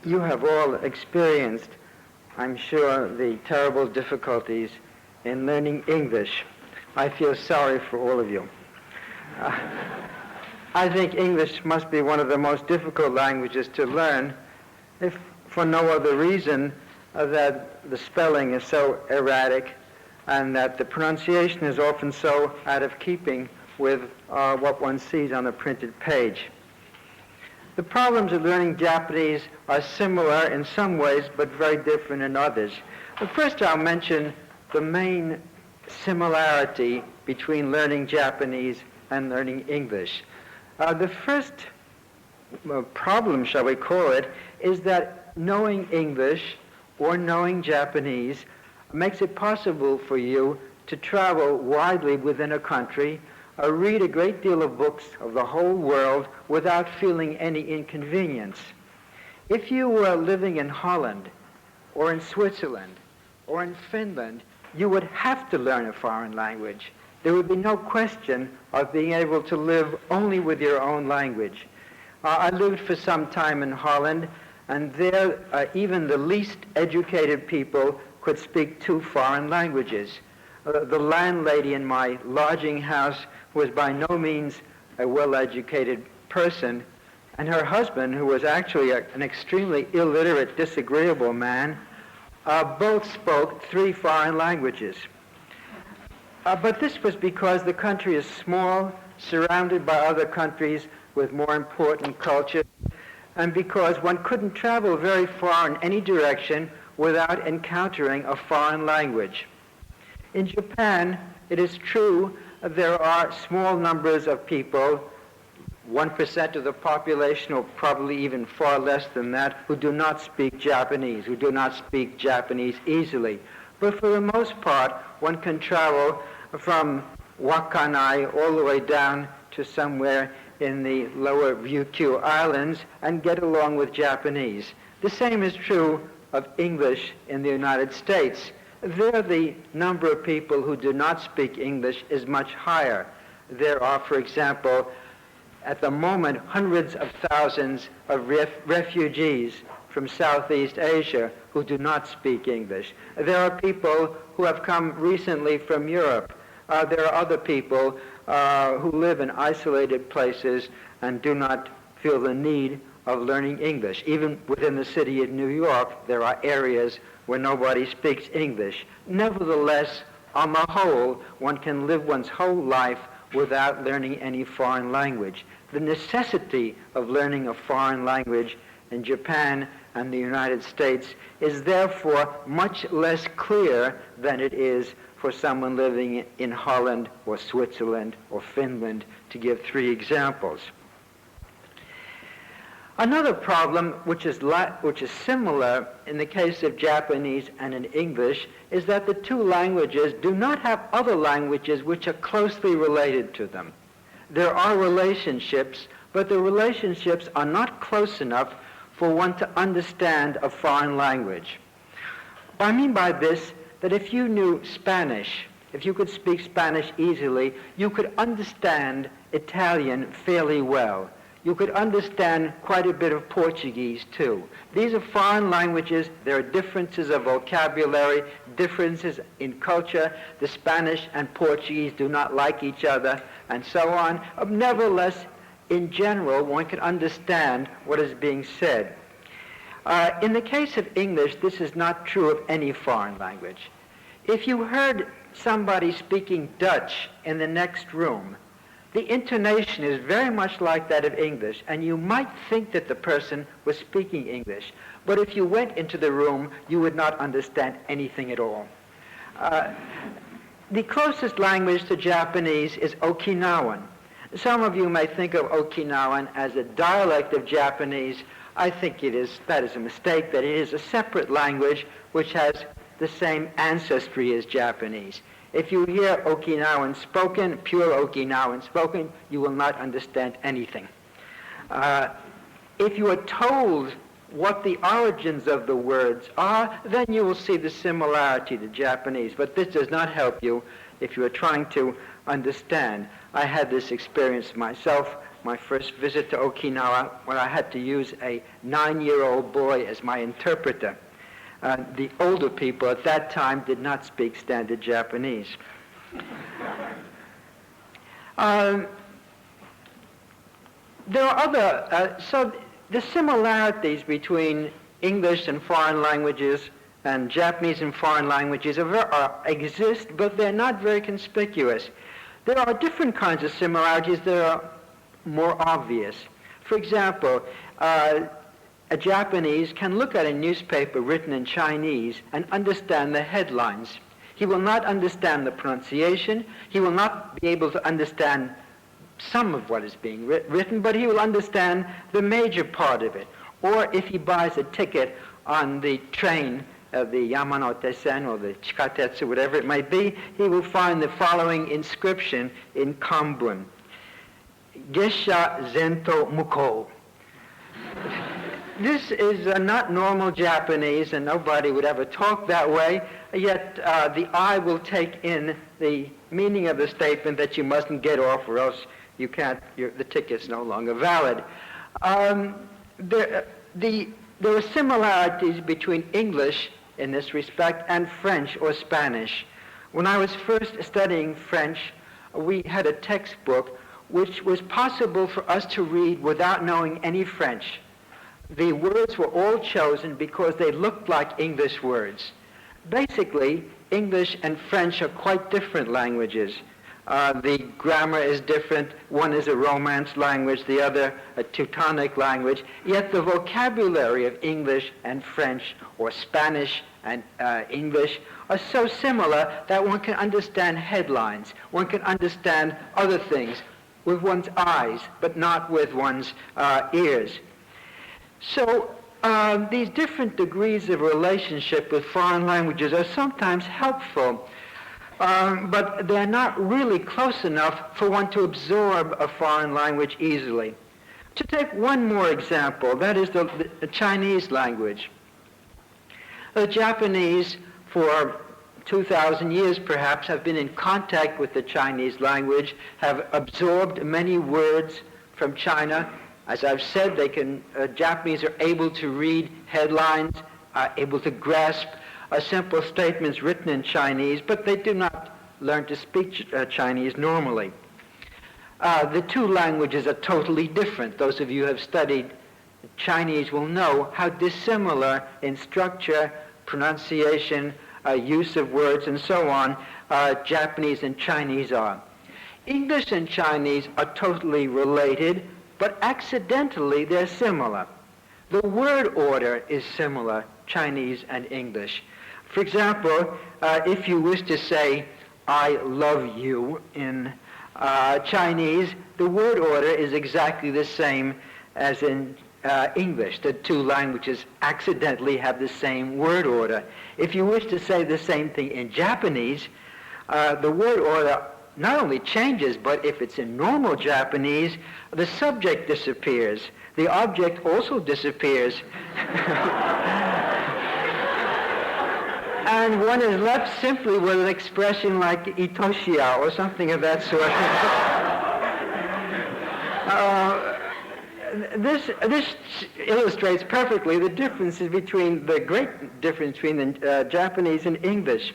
You have all experienced, I'm sure, the terrible difficulties in learning English. I feel sorry for all of you. I think English must be one of the most difficult languages to learn, if for no other reason that the spelling is so erratic and that the pronunciation is often so out of keeping with what one sees on a printed page. The problems of learning Japanese are similar in some ways, but very different in others. But first I'll mention the main similarity between learning Japanese and learning English. The first problem, shall we call it, is that knowing English or knowing Japanese makes it possible for you to travel widely within a country, read a great deal of books of the whole world without feeling any inconvenience. If you were living in Holland or in Switzerland or in Finland, you would have to learn a foreign language. There would be no question of being able to live only with your own language. I lived for some time in Holland, and there even the least educated people could speak 2 foreign languages. The landlady in my lodging house was by no means a well-educated person, and her husband, who was actually an extremely illiterate, disagreeable man, both spoke 3 foreign languages. But this was because the country is small, surrounded by other countries with more important culture, and because one couldn't travel very far in any direction without encountering a foreign language. In Japan, it is true there are small numbers of people, 1% of the population, or probably even far less than that, who do not speak Japanese, who do not speak Japanese easily. But for the most part, one can travel from Wakanai all the way down to somewhere in the lower Ryukyu Islands and get along with Japanese. The same is true of English in the United States. There, the number of people who do not speak English is much higher. There are, for example, at the moment, hundreds of thousands of refugees from Southeast Asia who do not speak English. There are people who have come recently from Europe. There are other people who live in isolated places and do not feel the need of learning English. Even within the city of New York, there are areas where nobody speaks English. Nevertheless, on the whole, one can live one's whole life without learning any foreign language. The necessity of learning a foreign language in Japan and the United States is therefore much less clear than it is for someone living in Holland or Switzerland or Finland, to give 3 examples. Another problem which is similar in the case of Japanese and in English is that the 2 languages do not have other languages which are closely related to them. There are relationships, but the relationships are not close enough for one to understand a foreign language. I mean by this that if you knew Spanish, if you could speak Spanish easily, you could understand Italian fairly well. You could understand quite a bit of Portuguese too. These are foreign languages. There are differences of vocabulary, differences in culture. The Spanish and Portuguese do not like each other, and so on. Nevertheless, in general, one can understand what is being said. In the case of English, this is not true of any foreign language. If you heard somebody speaking Dutch in the next room, the intonation is very much like that of English, and you might think that the person was speaking English. But if you went into the room, you would not understand anything at all. The closest language to Japanese is Okinawan. Some of you may think of Okinawan as a dialect of Japanese. I think that is a mistake, that it is a separate language which has the same ancestry as Japanese. If you hear Okinawan spoken, pure Okinawan spoken, you will not understand anything. If you are told what the origins of the words are, then you will see the similarity to Japanese. But this does not help you if you are trying to understand. I had this experience myself my first visit to Okinawa, when I had to use a 9-year-old boy as my interpreter. The older people at that time did not speak standard Japanese. There are other, so the similarities between English and foreign languages and Japanese and foreign languages exist, but they're not very conspicuous. There are different kinds of similarities that are more obvious. For example, a Japanese can look at a newspaper written in Chinese and understand the headlines. He will not understand the pronunciation. He will not be able to understand some of what is being written, but he will understand the major part of it. Or if he buys a ticket on the train, the Yamanote-sen or the Chikatetsu, whatever it might be, he will find the following inscription in Kambun: Gesha Zento Muko. This is not normal Japanese, and nobody would ever talk that way, yet the eye will take in the meaning of the statement that you mustn't get off or else you can't, the ticket's no longer valid. There are similarities between English in this respect and French or Spanish. When I was first studying French, we had a textbook which was possible for us to read without knowing any French. The words were all chosen because they looked like English words. Basically, English and French are quite different languages. The grammar is different. One is a Romance language, the other a Teutonic language. Yet the vocabulary of English and French, or Spanish and English, are so similar that one can understand headlines. One can understand other things with one's eyes, but not with one's ears. So these different degrees of relationship with foreign languages are sometimes helpful, but they're not really close enough for one to absorb a foreign language easily. To take one more example, that is the Chinese language. The Japanese, for 2,000 years perhaps, have been in contact with the Chinese language, have absorbed many words from China. As I've said, Japanese are able to read headlines, are able to grasp simple statements written in Chinese, but they do not learn to speak Chinese normally. The two languages are totally different. Those of you who have studied Chinese will know how dissimilar in structure, pronunciation, use of words, and so on, Japanese and Chinese are. English and Chinese are totally related, but accidentally they're similar. The word order is similar, Chinese and English. For example, if you wish to say, "I love you" in Chinese, the word order is exactly the same as in English. The two languages accidentally have the same word order. If you wish to say the same thing in Japanese, the word order not only changes, but if it's in normal Japanese, the subject disappears. The object also disappears. And one is left simply with an expression like "itoshia" or something of that sort. This illustrates perfectly the differences between the great difference between the Japanese and English.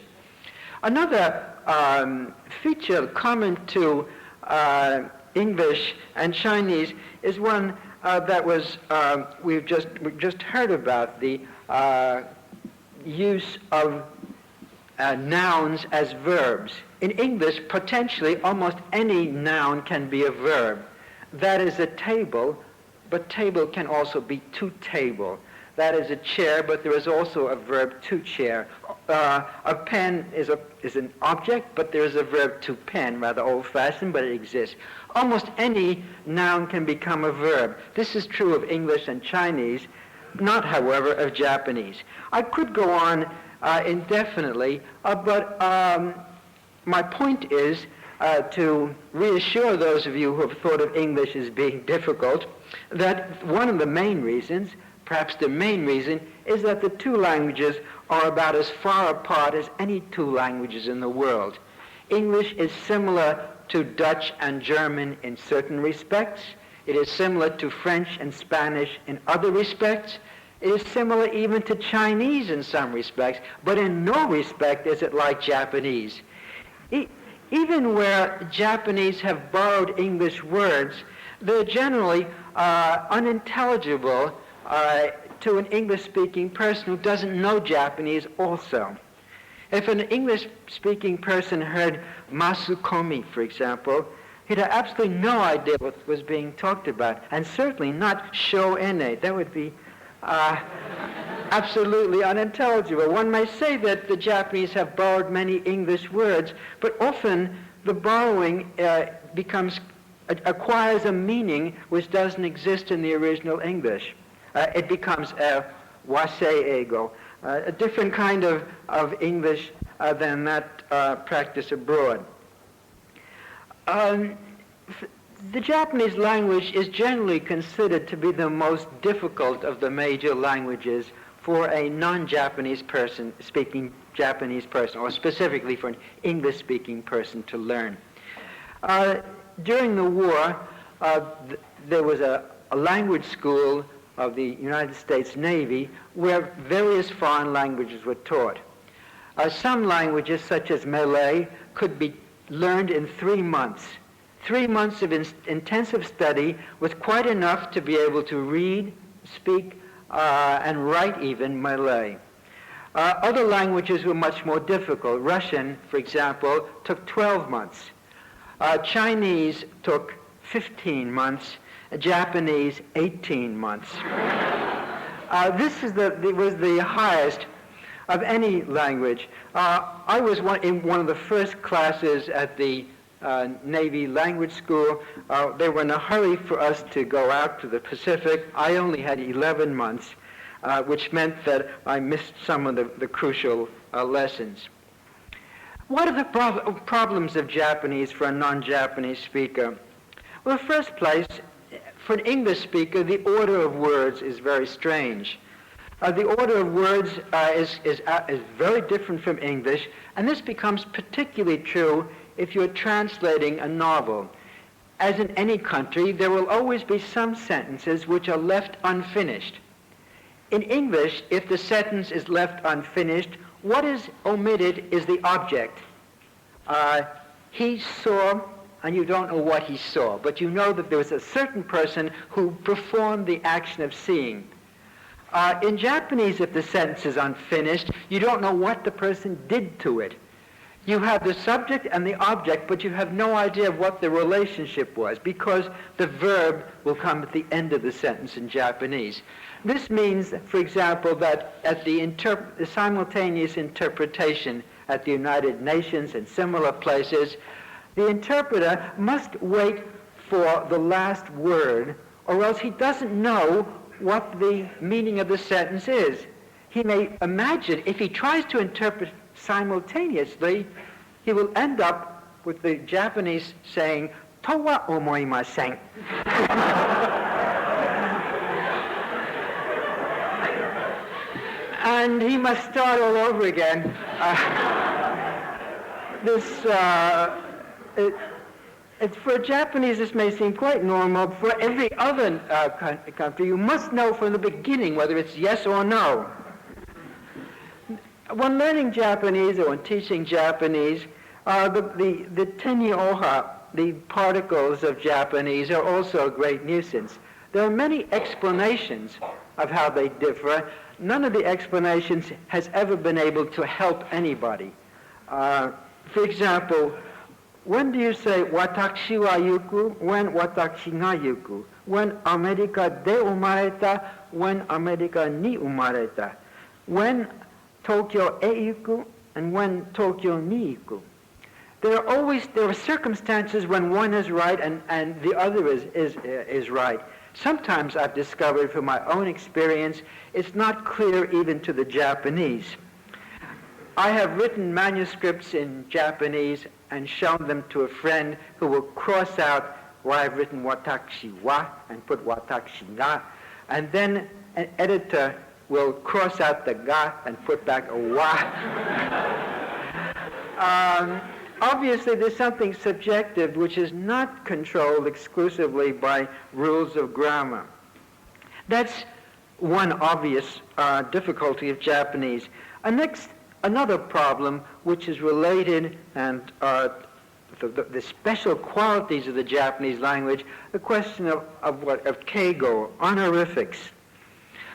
Another feature common to English and Chinese is one that was we've just heard about, the use of nouns as verbs. In English, potentially almost any noun can be a verb. That is a table, but table can also be to table. That is a chair, but there is also a verb to chair. A pen is an object, but there is a verb to pen, rather old-fashioned, but it exists. Almost any noun can become a verb. This is true of English and Chinese, not, however, of Japanese. I could go on indefinitely, but my point is to reassure those of you who have thought of English as being difficult, that one of the main reasons, perhaps the main reason, is that the two languages are about as far apart as any two languages in the world. English is similar to Dutch and German in certain respects. It is similar to French and Spanish in other respects. It is similar even to Chinese in some respects, but in no respect is it like Japanese. Even where Japanese have borrowed English words, they're generally unintelligible to an English-speaking person who doesn't know Japanese also. If an English-speaking person heard masukomi, for example, he'd have absolutely no idea what was being talked about, and certainly not sho-ene. That would be absolutely unintelligible. One may say that the Japanese have borrowed many English words, but often the borrowing acquires a meaning which doesn't exist in the original English. It becomes wase ego, a different kind of English than that practiced abroad. The Japanese language is generally considered to be the most difficult of the major languages for a non-Japanese person, speaking Japanese person, or specifically for an English-speaking person to learn. During the war, there was a language school of the United States Navy where various foreign languages were taught. Some languages, such as Malay, could be learned in 3 months. 3 months of intensive study was quite enough to be able to read, speak, and write even Malay. Other languages were much more difficult. Russian, for example, took 12 months. Chinese took 15 months. Japanese, 18 months. This was the highest of any language. I was in one of the first classes at the Navy language school. They were in a hurry for us to go out to the Pacific. I only had 11 months, which meant that I missed some of the crucial lessons. What are the problems of Japanese for a non-Japanese speaker? Well, in the first place, for an English speaker, the order of words is very strange. The order of words is very different from English, and this becomes particularly true if you're translating a novel. As in any country, there will always be some sentences which are left unfinished. In English, if the sentence is left unfinished, what is omitted is the object. He saw, and you don't know what he saw, but you know that there was a certain person who performed the action of seeing. In Japanese, if the sentence is unfinished, you don't know what the person did to it. You have the subject and the object, but you have no idea of what the relationship was, because the verb will come at the end of the sentence in Japanese. This means, for example, that at the simultaneous interpretation at the United Nations and similar places, the interpreter must wait for the last word, or else he doesn't know what the meaning of the sentence is. He may imagine, if he tries to interpret simultaneously, he will end up with the Japanese saying, "To wa omoimasen." And he must start all over again. For Japanese, this may seem quite normal. For every other country, you must know from the beginning whether it's yes or no. When learning Japanese or when teaching Japanese, the tenyoha, the particles of Japanese, are also a great nuisance. There are many explanations of how they differ. None of the explanations has ever been able to help anybody. For example, when do you say watashi wa yuku? When watashi ga yuku? When America de umareta? When America ni umareta? When Tokyo e yuku? And when Tokyo ni yuku? There are circumstances when one is right and the other is right. Sometimes I've discovered from my own experience it's not clear even to the Japanese. I have written manuscripts in Japanese and shown them to a friend who will cross out where I've written watashi wa and put watashi ga, and then an editor will cross out the ga and put back a wa. obviously there's something subjective which is not controlled exclusively by rules of grammar. That's one obvious difficulty of Japanese. Another problem which is related and the special qualities of the Japanese language, the question of keigo, honorifics.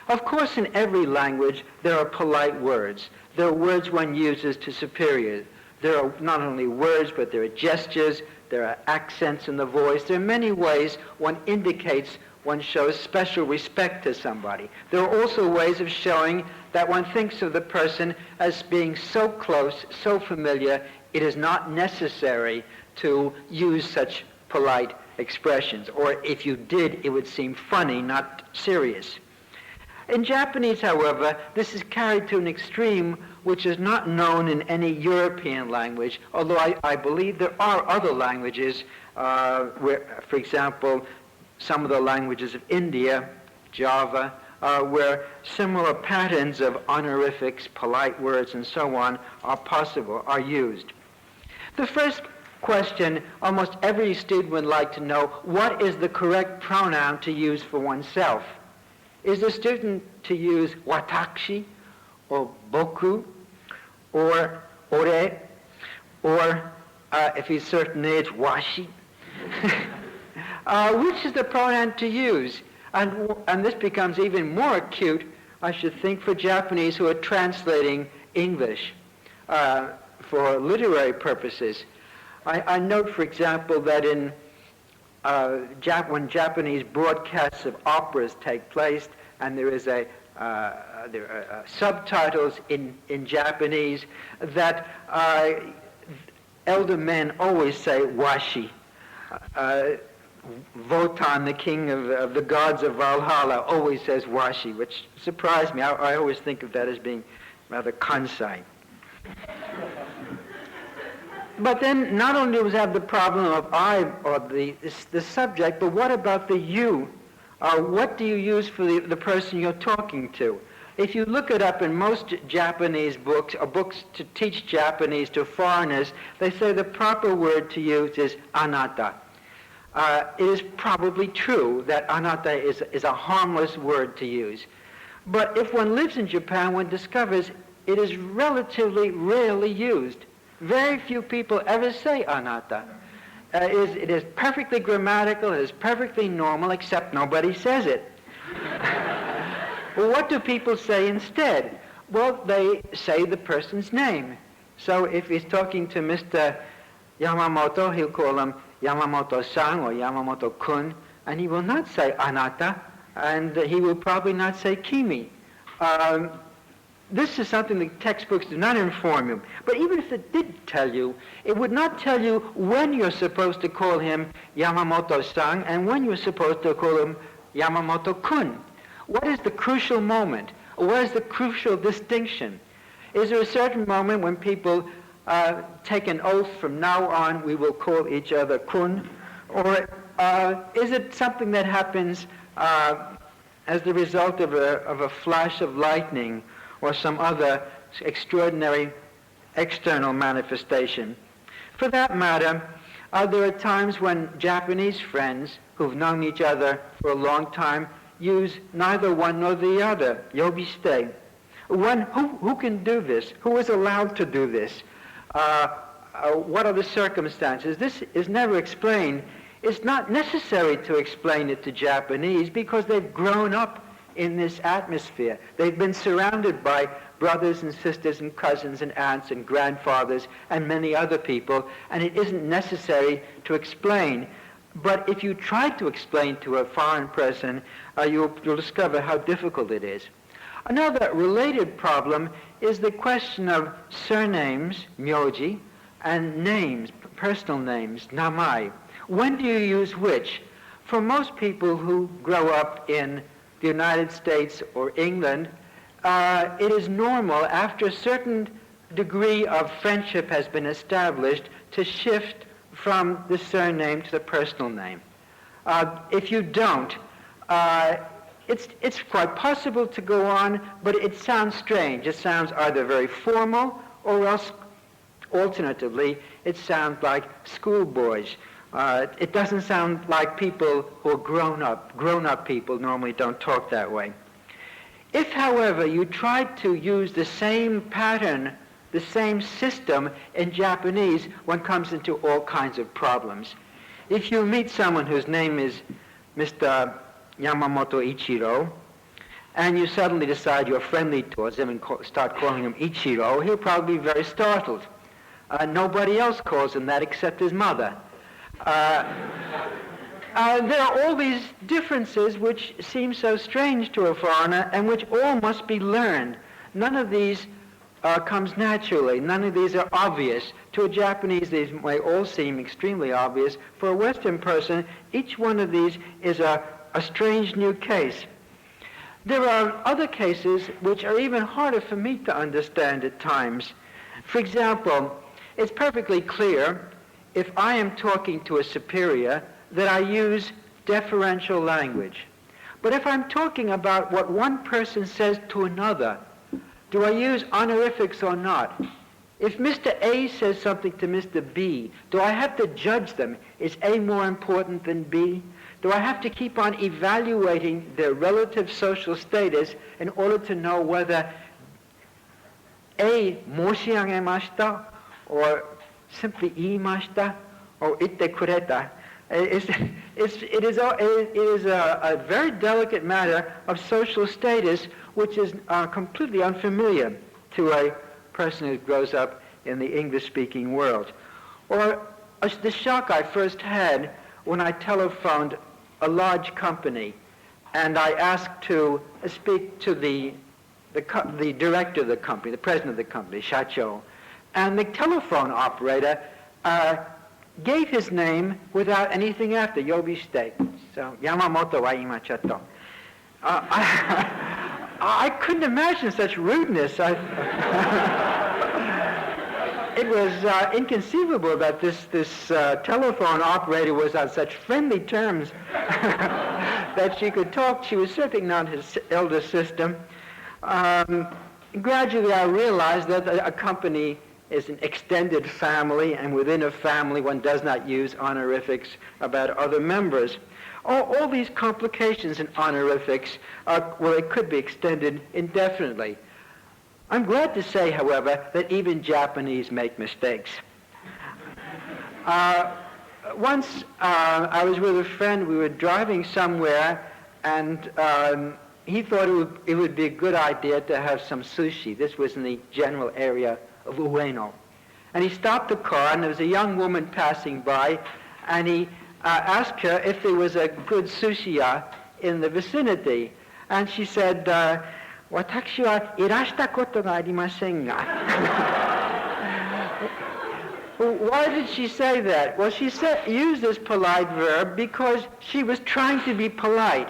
Of course, in every language there are polite words. There are words one uses to superiors. There are not only words, but there are gestures, there are accents in the voice. There are many ways one indicates one shows special respect to somebody. There are also ways of showing that one thinks of the person as being so close, so familiar, it is not necessary to use such polite expressions. Or if you did, it would seem funny, not serious. In Japanese, however, this is carried to an extreme which is not known in any European language, although I believe there are other languages where, for example, some of the languages of India, Java, where similar patterns of honorifics, polite words, and so on are possible, are used. The first question almost every student would like to know, what is the correct pronoun to use for oneself? Is the student to use watashi, or boku, or ore, or if he's certain age, washi? Which is the pronoun to use? And this becomes even more acute, I should think, for Japanese who are translating English for literary purposes. I note, for example, that in when Japanese broadcasts of operas take place, and there are subtitles in Japanese, that elder men always say washi. Wotan, the king of the gods of Valhalla, always says washi, which surprised me. I always think of that as being rather Kansai. But then not only do we have the problem of I, or the subject, but what about the you? What do you use for the person you're talking to? If you look it up in most Japanese books, or books to teach Japanese to foreigners, they say the proper word to use is anata. It is probably true that anata is a harmless word to use. But if one lives in Japan, one discovers it is relatively rarely used. Very few people ever say anata. It is perfectly grammatical, it is perfectly normal, except nobody says it. Well, what do people say instead? Well, they say the person's name. So if he's talking to Mr. Yamamoto, he'll call him Yamamoto-san or Yamamoto-kun, and he will not say anata, and he will probably not say kimi. This is something the textbooks do not inform you. But even if it did tell you, it would not tell you when you're supposed to call him Yamamoto-san and when you're supposed to call him Yamamoto-kun. What is the crucial moment? What is the crucial distinction? Is there a certain moment when people take an oath, from now on we will call each other kun? Or is it something that happens as the result of a flash of lightning or some other extraordinary external manifestation? For that matter, there are times when Japanese friends who've known each other for a long time use neither one nor the other, yobiste. Who can do this? Who is allowed to do this? What are the circumstances? This is never explained. It's not necessary to explain it to Japanese because they've grown up in this atmosphere. They've been surrounded by brothers and sisters and cousins and aunts and grandfathers and many other people, and it isn't necessary to explain. But if you try to explain to a foreign person, you'll discover how difficult it is. Another related problem is the question of surnames, myoji, and names, personal names, namai. When do you use which? For most people who grow up in the United States or England, it is normal after a certain degree of friendship has been established to shift from the surname to the personal name. If you don't, it's quite possible to go on, but it sounds strange. It sounds either very formal or else Alternatively, it sounds like schoolboys. It doesn't sound like people who are grown up. Grown-up people normally don't talk that way. If, however, you try to use the same pattern, the same system in Japanese, one comes into all kinds of problems. If you meet someone whose name is Mr. Yamamoto Ichiro, and you suddenly decide you're friendly towards him and start calling him Ichiro, he'll probably be very startled. Nobody else calls him that except his mother. There are all these differences which seem so strange to a foreigner and which all must be learned. None of these comes naturally. None of these are obvious. To a Japanese, these may all seem extremely obvious. For a Western person, each one of these is a strange new case. There are other cases which are even harder for me to understand at times. For example, it's perfectly clear if I am talking to a superior that I use deferential language. But if I'm talking about what one person says to another, do I use honorifics or not? If Mr. A says something to Mr. B, do I have to judge them? Is A more important than B? Do I have to keep on evaluating their relative social status in order to know whether A, moshiagemashita, or simply iimashita, or itte kureta? It is a very delicate matter of social status which is completely unfamiliar to a person who grows up in the English-speaking world. Or the shock I first had when I telephoned a large company and I asked to speak to the director of the company, the president of the company, Shacho, and the telephone operator gave his name without anything after, Yobishite. So, Yamamoto wa ima chatto. I couldn't imagine such rudeness. It was inconceivable that this telephone operator was on such friendly terms that she could talk. She was certainly not his elder sister. Gradually I realized that a company is an extended family, and within a family one does not use honorifics about other members. All these complications in honorifics, it could be extended indefinitely. I'm glad to say, however, that even Japanese make mistakes. Once I was with a friend, we were driving somewhere, and he thought it would be a good idea to have some sushi. This was in the general area of Ueno. And he stopped the car, and there was a young woman passing by, and he asked her if there was a good sushi-ya in the vicinity. And she said, "Watashi wa irashita koto ga arimasen ga." Why did she say that? Well, she used this polite verb because she was trying to be polite.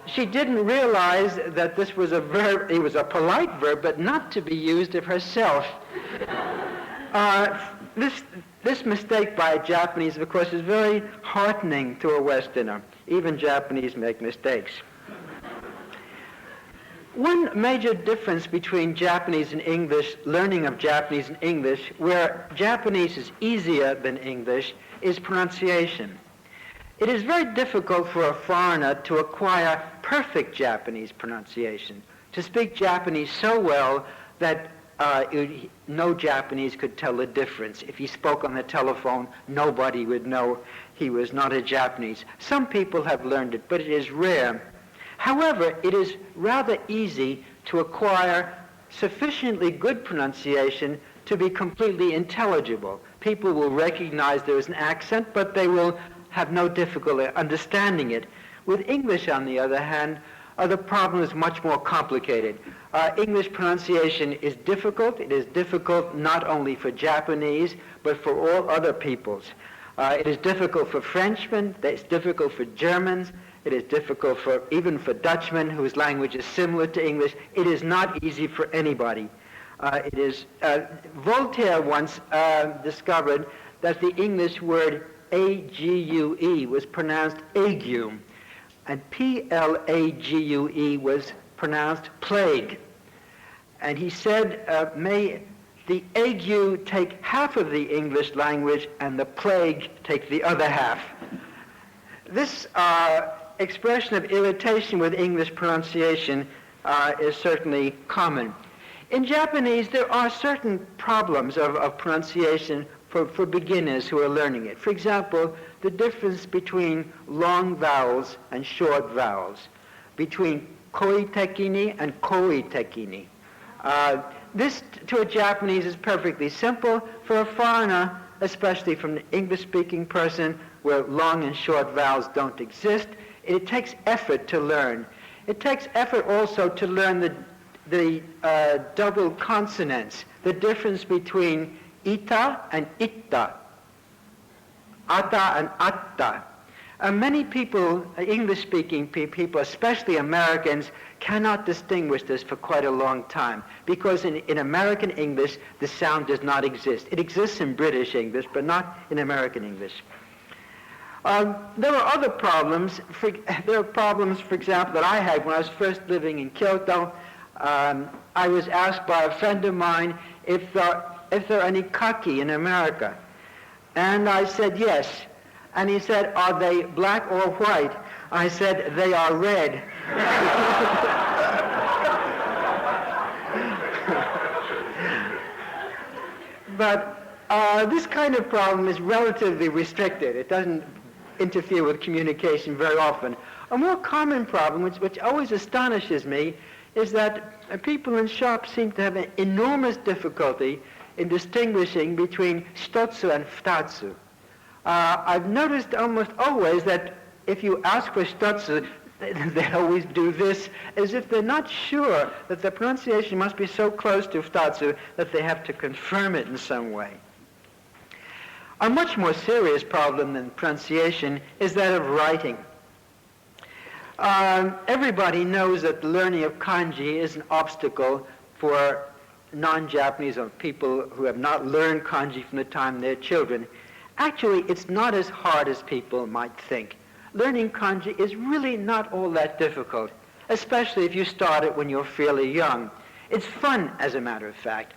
She didn't realize that this was a verb, it was a polite verb, but not to be used of herself. This mistake by a Japanese, of course, is very heartening to a Westerner. Even Japanese make mistakes. One major difference between Japanese and English, learning of Japanese and English, where Japanese is easier than English, is pronunciation. It is very difficult for a foreigner to acquire perfect Japanese pronunciation, to speak Japanese so well that no Japanese could tell the difference. If he spoke on the telephone, nobody would know he was not a Japanese. Some people have learned it, but it is rare. However, it is rather easy to acquire sufficiently good pronunciation to be completely intelligible. People will recognize there is an accent, but they will have no difficulty understanding it. With English, on the other hand, the problem is much more complicated. English pronunciation is difficult. It is difficult not only for Japanese, but for all other peoples. It is difficult for Frenchmen. It's difficult for Germans. It is difficult even for Dutchmen, whose language is similar to English. It is not easy for anybody. Voltaire once discovered that the English word ague was pronounced ague, and plague was pronounced plague. And he said, may the ague take half of the English language and the plague take the other half. This expression of irritation with English pronunciation is certainly common. In Japanese, there are certain problems of pronunciation for beginners who are learning it. For example, the difference between long vowels and short vowels, between koi tekini and koi tekini. This, to a Japanese, is perfectly simple. For a foreigner, especially from an English-speaking person, where long and short vowels don't exist, it takes effort to learn. It takes effort also to learn the double consonants, the difference between ita and itta, ata and atta. Many people, English-speaking people, especially Americans, cannot distinguish this for quite a long time because in American English, the sound does not exist. It exists in British English, but not in American English. There are other problems. There are problems, for example, that I had when I was first living in Kyoto. I was asked by a friend of mine if there are any kaki in America. And I said yes. And he said, are they black or white? I said, they are red. But this kind of problem is relatively restricted. It doesn't interfere with communication very often. A more common problem, which always astonishes me, is that people in shops seem to have an enormous difficulty in distinguishing between shitotsu and futatsu. I've noticed almost always that if you ask for shitotsu, they always do this, as if they're not sure that the pronunciation must be so close to futatsu that they have to confirm it in some way. A much more serious problem than pronunciation is that of writing. Everybody knows that the learning of kanji is an obstacle for non-Japanese or people who have not learned kanji from the time they're children. Actually, it's not as hard as people might think. Learning kanji is really not all that difficult, especially if you start it when you're fairly young. It's fun, as a matter of fact.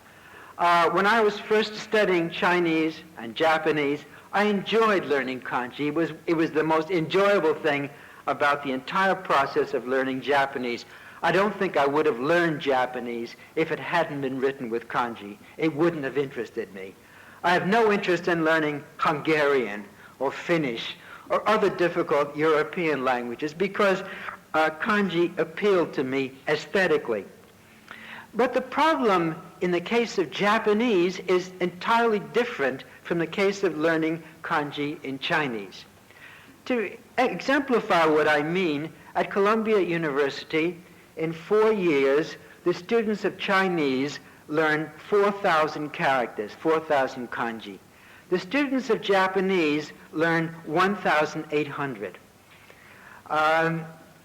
When I was first studying Chinese and Japanese, I enjoyed learning kanji. It was the most enjoyable thing about the entire process of learning Japanese. I don't think I would have learned Japanese if it hadn't been written with kanji. It wouldn't have interested me. I have no interest in learning Hungarian or Finnish or other difficult European languages because kanji appealed to me aesthetically. But the problem in the case of Japanese is entirely different from the case of learning kanji in Chinese. To exemplify what I mean, at Columbia University, in 4 years, the students of Chinese learn 4,000 characters, 4,000 kanji. The students of Japanese learn 1,800.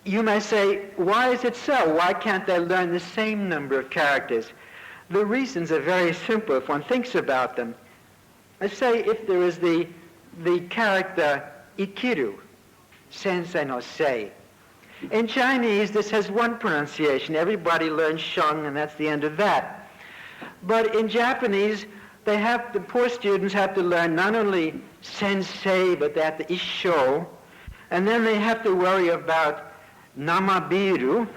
You may say, why is it so? Why can't they learn the same number of characters? The reasons are very simple if one thinks about them. Let's say if there is the character ikiru, sensei no sei. In Chinese, this has one pronunciation. Everybody learns sheng, and that's the end of that. But in Japanese, the poor students have to learn not only sensei, but they have to issho, and then they have to worry about namabiru,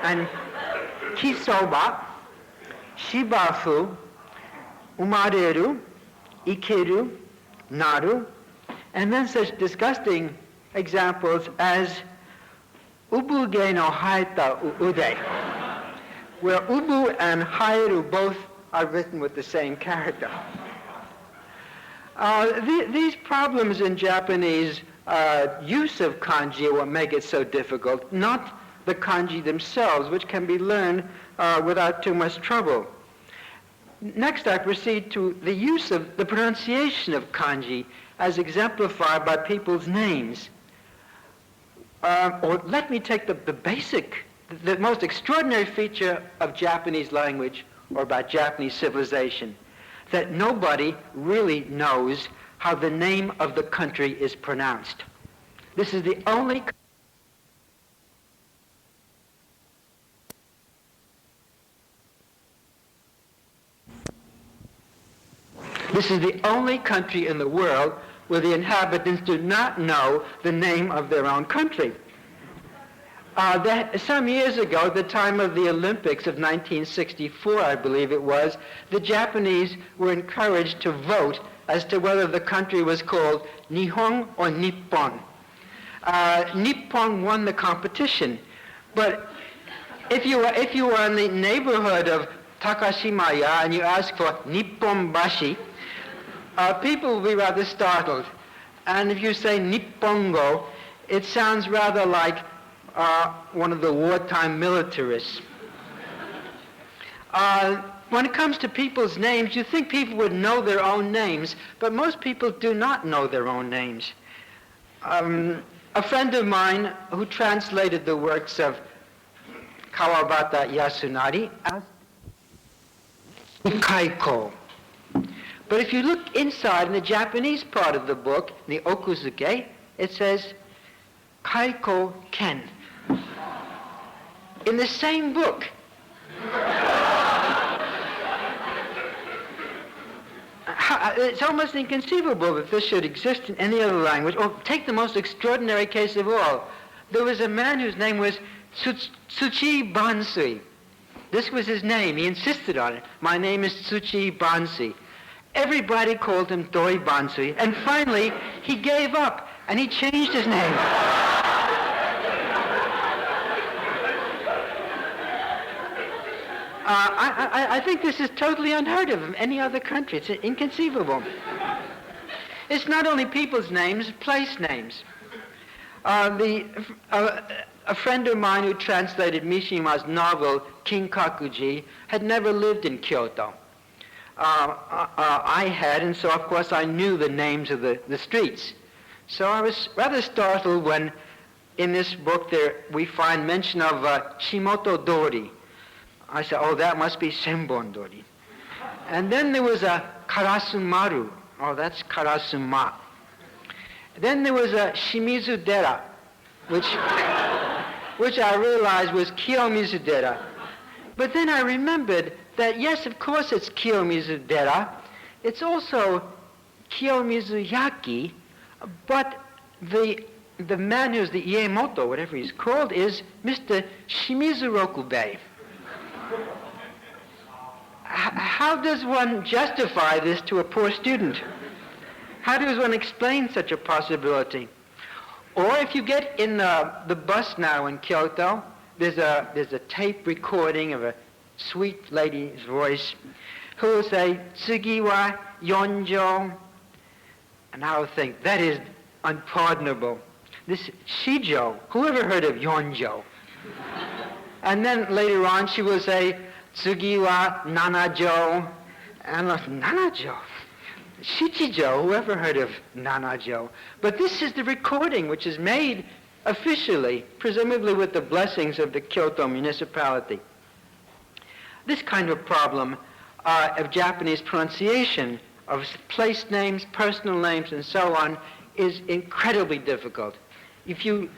and kisoba, shibafu, umareru, ikeru, naru, and then such disgusting examples as ubuge no haeta ude, where ubu and haeru both are written with the same character. These problems in Japanese use of kanji are what make it so difficult, not the kanji themselves, which can be learned without too much trouble. Next, I proceed to the use of the pronunciation of kanji as exemplified by people's names. Or let me take the basic, the most extraordinary feature of Japanese language or about Japanese civilization, that nobody really knows how the name of the country is pronounced. This is the only This is the only country in the world where the inhabitants do not know the name of their own country. Some years ago, at the time of the Olympics of 1964, I believe it was, the Japanese were encouraged to vote as to whether the country was called Nihon or Nippon. Nippon won the competition, but if you were in the neighborhood of Takashimaya and you ask for Nipponbashi, people will be rather startled. And if you say Nippongo, it sounds rather like one of the wartime militarists. When it comes to people's names, you think people would know their own names, but most people do not know their own names. A friend of mine who translated the works of Kawabata Yasunari asked Kaiko. But if you look inside in the Japanese part of the book, the Okuzuke, it says Kaiko Ken. In the same book. It's almost inconceivable that this should exist in any other language. Or take the most extraordinary case of all. There was a man whose name was Tsuchi Bansui. This was his name. He insisted on it. My name is Tsuchi Bansui. Everybody called him Doi Bansui. And finally, he gave up and he changed his name. I think this is totally unheard of in any other country. It's inconceivable. It's not only people's names, place names. A friend of mine who translated Mishima's novel, Kinkakuji, had never lived in Kyoto. I had, and so of course I knew the names of the streets. So I was rather startled when in this book we find mention of Shimoto Dori. I said, oh, that must be Senbon Dori. And then there was a Karasumaru. Oh, that's Karasuma. Then there was a Shimizu Dera, which I realized was Kiyomizu Dera. But then I remembered that, yes, of course it's Kiyomizu Dera. It's also Kiyomizu Yaki, but the man who's the Iemoto, whatever he's called, is Mr. Shimizu Rokubei. How does one justify this to a poor student? How does one explain such a possibility? Or if you get in the bus now in Kyoto, there's a tape recording of a sweet lady's voice who will say, Tsugi wa yonjo. And I will think, that is unpardonable. This Shijo, who ever heard of yonjo? And then later on she will say, Tsugi wa nanajo. And I thought, nanajo? Shichijo, who ever heard of nanajo? But this is the recording which is made officially, presumably with the blessings of the Kyoto municipality. This kind of problem of Japanese pronunciation of place names, personal names, and so on is incredibly difficult. If you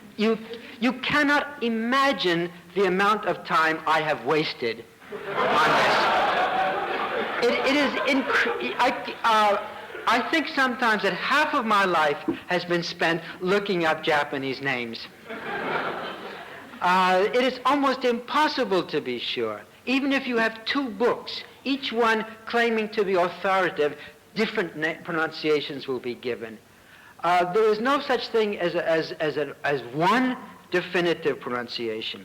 cannot imagine the amount of time I have wasted on this. It is I think sometimes that half of my life has been spent looking up Japanese names. It is almost impossible to be sure. Even if you have two books, each one claiming to be authoritative, different pronunciations will be given. There is no such thing as one definitive pronunciation.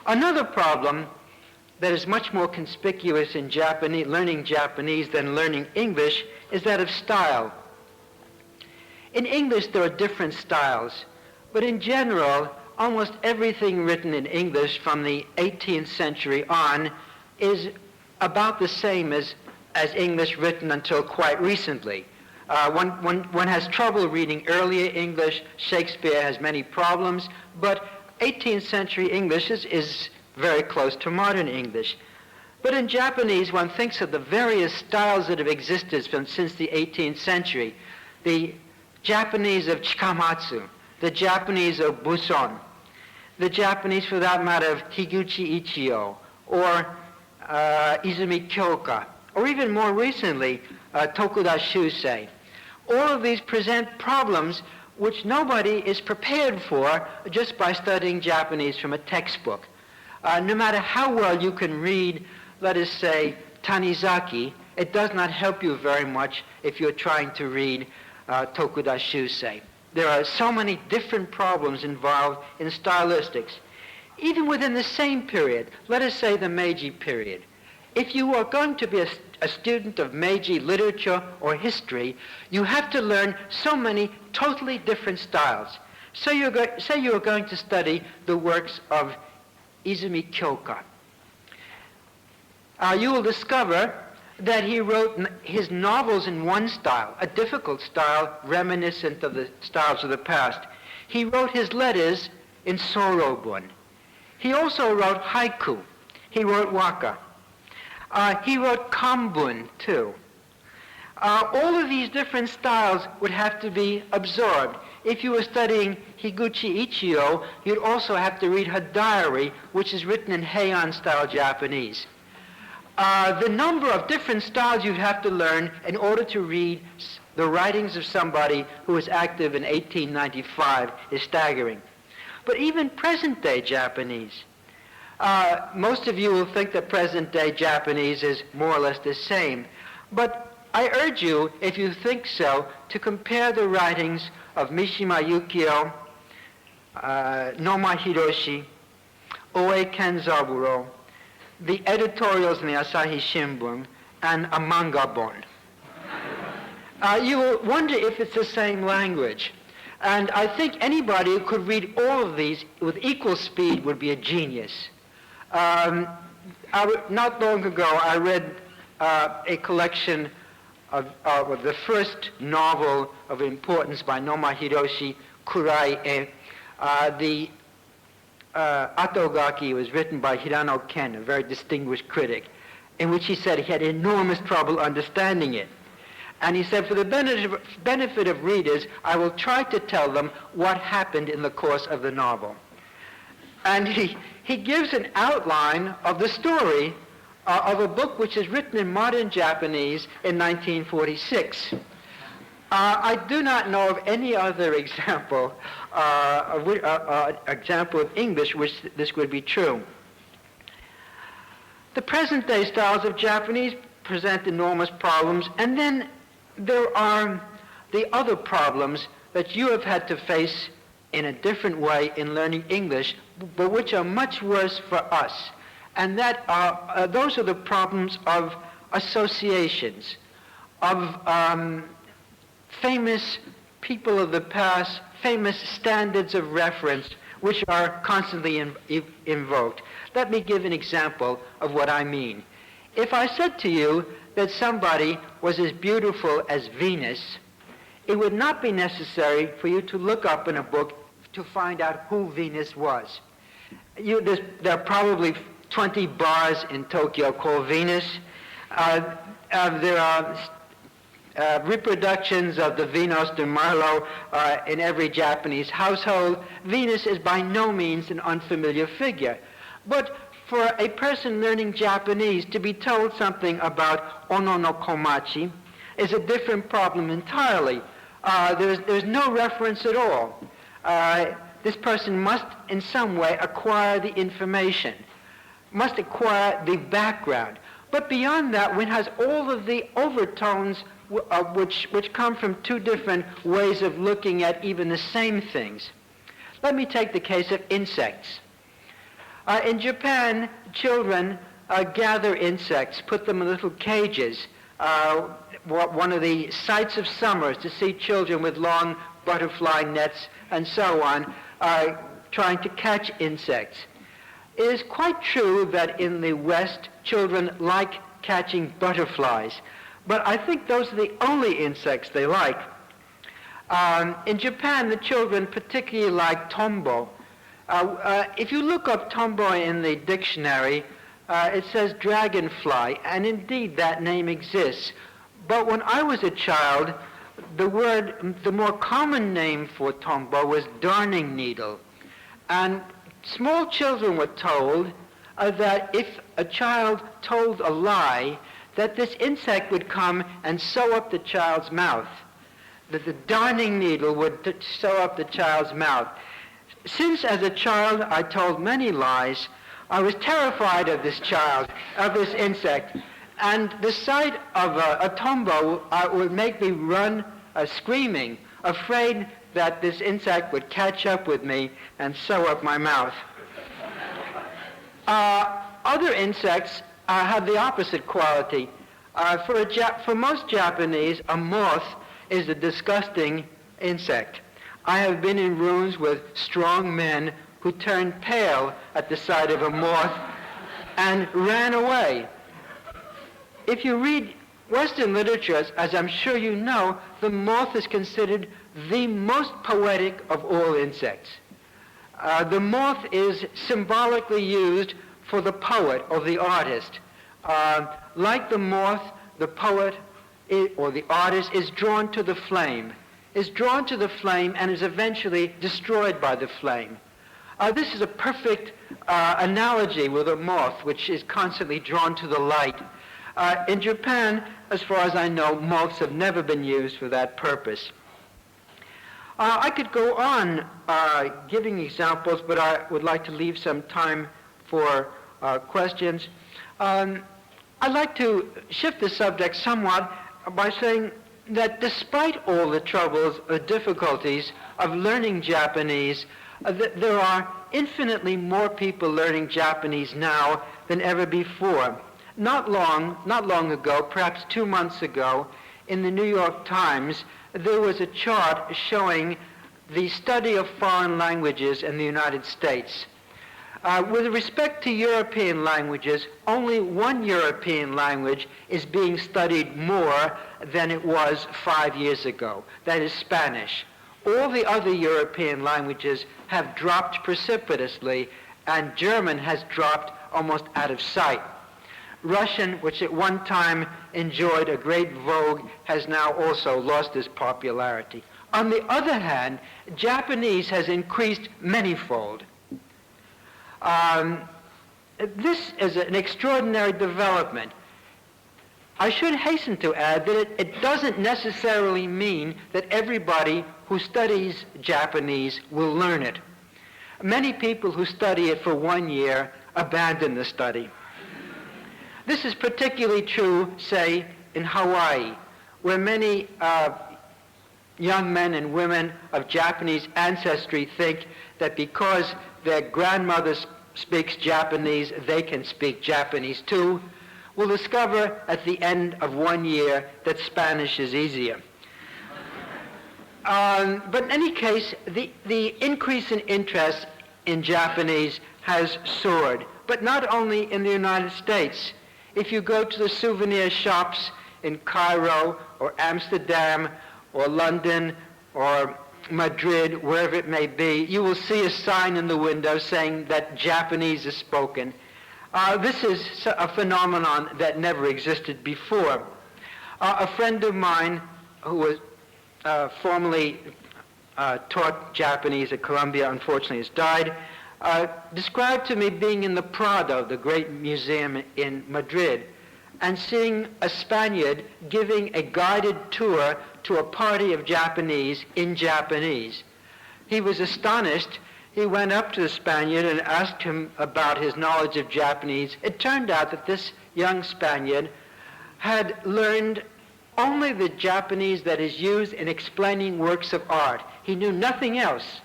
Another problem that is much more conspicuous in learning Japanese than learning English is that of style. In English there are different styles, but in general, almost everything written in English from the 18th century on is about the same as English written until quite recently. One has trouble reading earlier English. Shakespeare has many problems, but 18th century English is very close to modern English. But in Japanese, one thinks of the various styles that have existed since the 18th century. The Japanese of Chikamatsu, the Japanese of Buson, the Japanese, for that matter, of Higuchi Ichio, or Izumi Kyoka, or even more recently, Tokuda Shusei. All of these present problems which nobody is prepared for just by studying Japanese from a textbook. No matter how well you can read, let us say, Tanizaki, it does not help you very much if you're trying to read Tokuda Shusei. There are so many different problems involved in stylistics. Even within the same period, let us say the Meiji period, if you are going to be a student of Meiji literature or history, you have to learn so many totally different styles. So say you are going to study the works of Izumi Kyoka. You will discover that he wrote his novels in one style, a difficult style reminiscent of the styles of the past. He wrote his letters in sorobun. He also wrote haiku. He wrote waka. He wrote kambun, too. All of these different styles would have to be absorbed. If you were studying Higuchi Ichio, you'd also have to read her diary, which is written in Heian-style Japanese. The number of different styles you'd have to learn in order to read the writings of somebody who was active in 1895 is staggering. But even present-day Japanese, most of you will think that present-day Japanese is more or less the same. But I urge you, if you think so, to compare the writings of Mishima Yukio, Noma Hiroshi, Oe Kenzaburo, the editorials in the Asahi Shimbun, and a manga bon. You will wonder if it's the same language. And I think anybody who could read all of these with equal speed would be a genius. Not long ago, I read a collection of the first novel of importance by Noma Hiroshi, Kurai-e. The Atogaki was written by Hirano Ken, a very distinguished critic, in which he said he had enormous trouble understanding it. And he said, for the benefit of readers, I will try to tell them what happened in the course of the novel. And he gives an outline of the story of a book which is written in modern Japanese in 1946. I do not know of any other example of English which this would be true. The present-day styles of Japanese present enormous problems, and then there are the other problems that you have had to face in a different way in learning English, but which are much worse for us. And that those are the problems of associations, of famous people of the past, famous standards of reference, which are constantly invoked. Let me give an example of what I mean. If I said to you that somebody was as beautiful as Venus, it would not be necessary for you to look up in a book to find out who Venus was. There are probably 20 bars in Tokyo called Venus. There are reproductions of the Venus de Marlowe in every Japanese household. Venus is by no means an unfamiliar figure. But for a person learning Japanese to be told something about Ono no Komachi is a different problem entirely. There's no reference at all. This person must in some way acquire the information, must acquire the background. But beyond that, one has all of the overtones which come from two different ways of looking at even the same things. Let me take the case of insects. In Japan, children gather insects, put them in little cages. One of the sights of summer is to see children with long butterfly nets and so on, trying to catch insects. It is quite true that in the West, children like catching butterflies, but I think those are the only insects they like. In Japan, the children particularly like tombo. If you look up tombo in the dictionary, it says dragonfly, and indeed that name exists. But when I was a child, the more common name for tombo was darning needle. And small children were told that if a child told a lie, that this insect would come and sew up the child's mouth, that the darning needle would sew up the child's mouth. Since as a child I told many lies, I was terrified of this child, of this insect, and the sight of a tombo would make me run screaming, afraid that this insect would catch up with me and sew up my mouth. Other insects have the opposite quality. For most Japanese, a moth is a disgusting insect. I have been in rooms with strong men who turned pale at the sight of a moth and ran away. If you read Western literature, as I'm sure you know, the moth is considered the most poetic of all insects. The moth is symbolically used for the poet or the artist. Like the moth, the poet or the artist is drawn to the flame, and is eventually destroyed by the flame. This is a perfect analogy with a moth, which is constantly drawn to the light. In Japan, as far as I know, moths have never been used for that purpose. I could go on giving examples, but I would like to leave some time for questions. I'd like to shift the subject somewhat by saying that despite all the troubles or difficulties of learning Japanese, there are infinitely more people learning Japanese now than ever before. Not long ago, perhaps 2 months ago, in the New York Times, there was a chart showing the study of foreign languages in the United States. With respect to European languages, only one European language is being studied more than it was 5 years ago. That is Spanish. All the other European languages have dropped precipitously, and German has dropped almost out of sight. Russian, which at one time enjoyed a great vogue, has now also lost its popularity. On the other hand, Japanese has increased manyfold. This is an extraordinary development. I should hasten to add that it doesn't necessarily mean that everybody who studies Japanese will learn it. Many people who study it for 1 year abandon the study. This is particularly true, say, in Hawaii, where many young men and women of Japanese ancestry think that because their grandmother speaks Japanese, they can speak Japanese too, will discover at the end of 1 year that Spanish is easier. But in any case, the increase in interest in Japanese has soared, but not only in the United States. If you go to the souvenir shops in Cairo or Amsterdam or London or Madrid, wherever it may be, you will see a sign in the window saying that Japanese is spoken. This is a phenomenon that never existed before. A friend of mine who was formerly taught Japanese at Columbia, unfortunately has died, described to me being in the Prado, the great museum in Madrid, and seeing a Spaniard giving a guided tour to a party of Japanese in Japanese. He was astonished. He went up to the Spaniard and asked him about his knowledge of Japanese. It turned out that this young Spaniard had learned only the Japanese that is used in explaining works of art. He knew nothing else.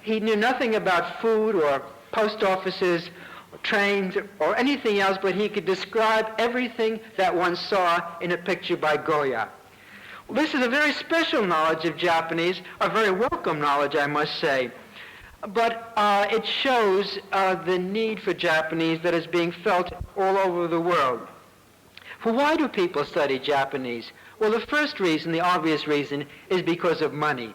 He knew nothing about food or post offices or trains or anything else, but he could describe everything that one saw in a picture by Goya. Well, this is a very special knowledge of Japanese, a very welcome knowledge, I must say. But it shows the need for Japanese that is being felt all over the world. Well, why do people study Japanese? Well, the first reason, the obvious reason, is because of money.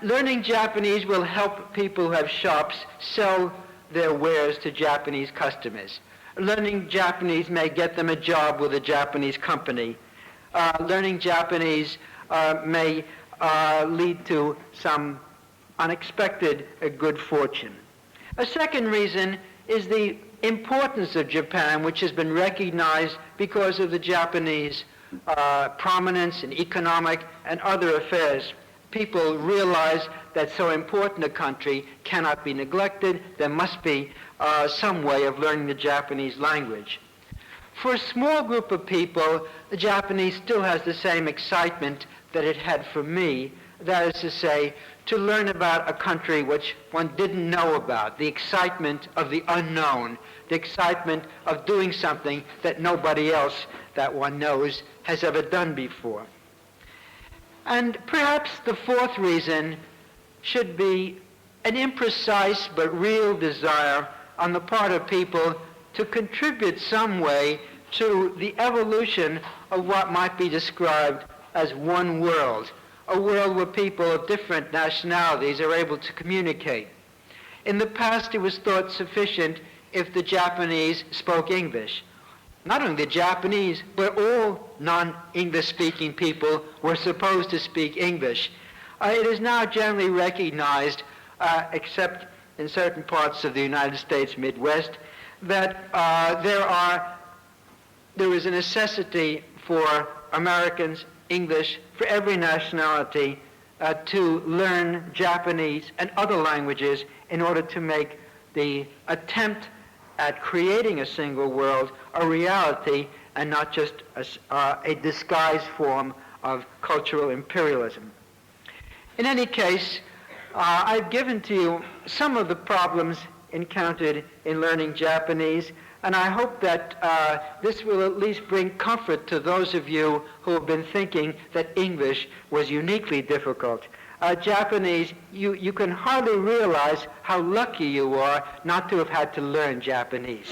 Learning Japanese will help people who have shops sell their wares to Japanese customers. Learning Japanese may get them a job with a Japanese company. Learning Japanese may lead to some unexpected good fortune. A second reason is the importance of Japan, which has been recognized because of the Japanese prominence in economic and other affairs. People realize that so important a country cannot be neglected. There must be some way of learning the Japanese language. For a small group of people, the Japanese still has the same excitement that it had for me. That is to say, to learn about a country which one didn't know about, the excitement of the unknown, the excitement of doing something that nobody else that one knows has ever done before. And perhaps the fourth reason should be an imprecise but real desire on the part of people to contribute some way to the evolution of what might be described as one world, a world where people of different nationalities are able to communicate. In the past, it was thought sufficient if the Japanese spoke English. Not only the Japanese, but all non-English speaking people were supposed to speak English. It is now generally recognized, except in certain parts of the United States Midwest, that there is a necessity for Americans, English, for every nationality to learn Japanese and other languages in order to make the attempt at creating a single world a reality and not just a disguised form of cultural imperialism. In any case, I've given to you some of the problems encountered in learning Japanese, and I hope that this will at least bring comfort to those of you who have been thinking that English was uniquely difficult. Japanese, you can hardly realize how lucky you are not to have had to learn Japanese.